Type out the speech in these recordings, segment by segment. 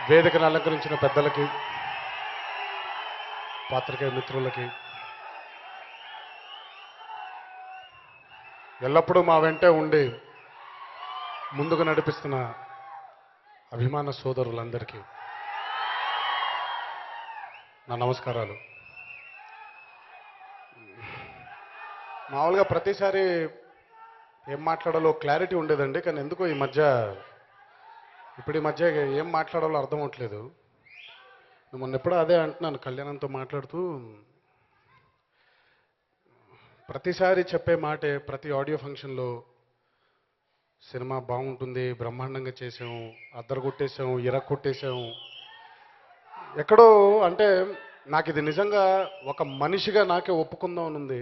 వేదికను అలంకరించిన పెద్దలకి, పాత్రికేయ మిత్రులకి, ఎల్లప్పుడూ మా వెంటే ఉండి ముందుకు నడిపిస్తున్న అభిమాన సోదరులందరికీ నా నమస్కారాలు. మామూలుగా ప్రతిసారి ఏం మాట్లాడాలో క్లారిటీ ఉండేదండి, కానీ ఎందుకో ఈ మధ్య ఏం మాట్లాడాలో అర్థం అవట్లేదు. మొన్న ఎప్పుడో అదే అంటున్నాను కళ్యాణంతో మాట్లాడుతూ, ప్రతిసారి చెప్పే మాటే ప్రతి ఆడియో ఫంక్షన్లో, సినిమా బాగుంటుంది, బ్రహ్మాండంగా చేసాము, అద్దరగొట్టేసాము, ఇరక్కొట్టేసాము. ఎక్కడో అంటే నాకు ఇది నిజంగా ఒక మనిషిగా నాకే ఒప్పుకుందాం ఉంది.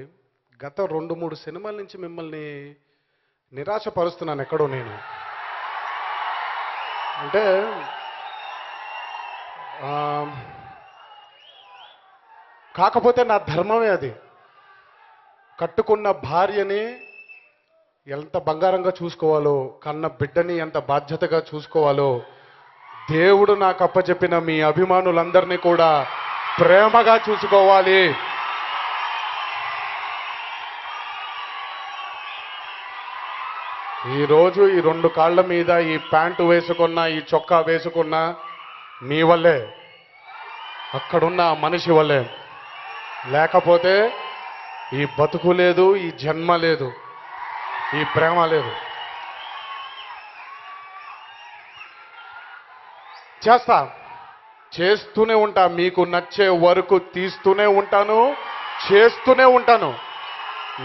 గత 2-3 సినిమాల నుంచి మిమ్మల్ని నిరాశపరుస్తున్నాను ఎక్కడో నేను. అంటే కాకపోతే నా ధర్మమే అది. కట్టుకున్న భార్యని ఎంత బంగారంగా చూసుకోవాలో, కన్న బిడ్డని ఎంత బాధ్యతగా చూసుకోవాలో దేవుడు నాకు అప్పచెప్పిన మీ అభిమానులందరినీ కూడా ప్రేమగా చూసుకోవాలి. ఈరోజు ఈ 2 కాళ్ళ మీద ఈ ప్యాంటు వేసుకున్న, ఈ చొక్కా వేసుకున్న మీ వల్లే, అక్కడున్న మనిషి వల్లే. లేకపోతే ఈ బతుకు లేదు, ఈ జన్మ లేదు, ఈ ప్రేమ లేదు. చేస్తూనే ఉంటా, మీకు నచ్చే వరకు తీస్తూనే ఉంటాను, చేస్తూనే ఉంటాను.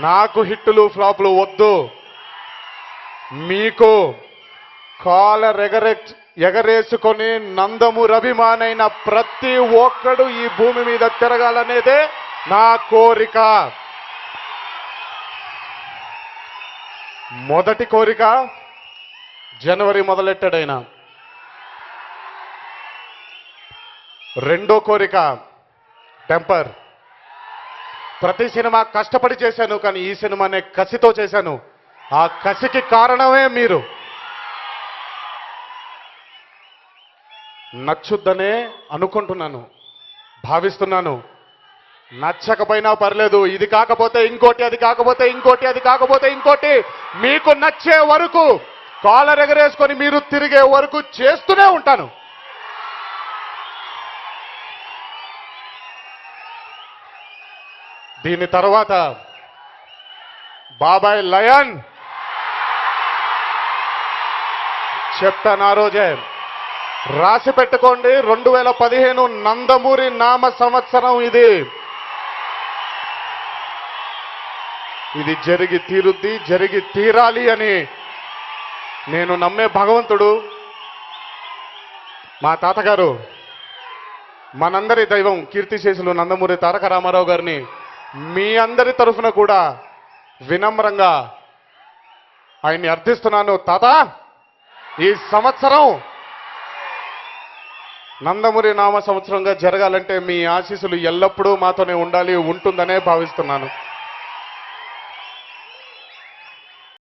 నాకు హిట్టులు ఫ్లాపులు వద్దు. మీకు కాలర్ ఎగరేసుకొని నందమూరి అభిమానైన ప్రతి ఒక్కడు ఈ భూమి మీద తిరగాలనేదే నా కోరిక. మొదటి కోరిక జనవరి మొదలెట్టాడైనా. రెండో కోరిక టెంపర్. ప్రతి సినిమా కష్టపడి చేశాను, కానీ ఈ సినిమానే కసితో చేశాను. ఆ కసికి కారణమే మీరు. నచ్చుద్దనే అనుకుంటున్నాను, భావిస్తున్నాను. నచ్చకపోయినా పర్లేదు, ఇది కాకపోతే ఇంకోటి, అది కాకపోతే ఇంకోటి, అది కాకపోతే ఇంకోటి, మీకు నచ్చే వరకు, కాలర్ ఎగరేసుకొని మీరు తిరిగే వరకు చేస్తూనే ఉంటాను. దీని తర్వాత బాబాయ్ లయన్ చెప్తాను. ఆ రోజే రాసి పెట్టుకోండి, 2015 నందమూరి నామ సంవత్సరం. ఇది జరిగి తీరుద్ది, జరిగి తీరాలి అని నేను నమ్మే భగవంతుడు మా తాతగారు, మనందరి దైవం కీర్తిశేషులు నందమూరి తారక రామారావు గారిని మీ అందరి తరఫున కూడా వినమ్రంగా ఆయన్ని అర్థిస్తున్నాను. తాత, ఈ సంవత్సరం నందమూరి నామ సంవత్సరంగా జరగాలంటే మీ ఆశీస్సులు ఎల్లప్పుడూ మాతోనే ఉండాలి, ఉంటుందనే భావిస్తున్నాను.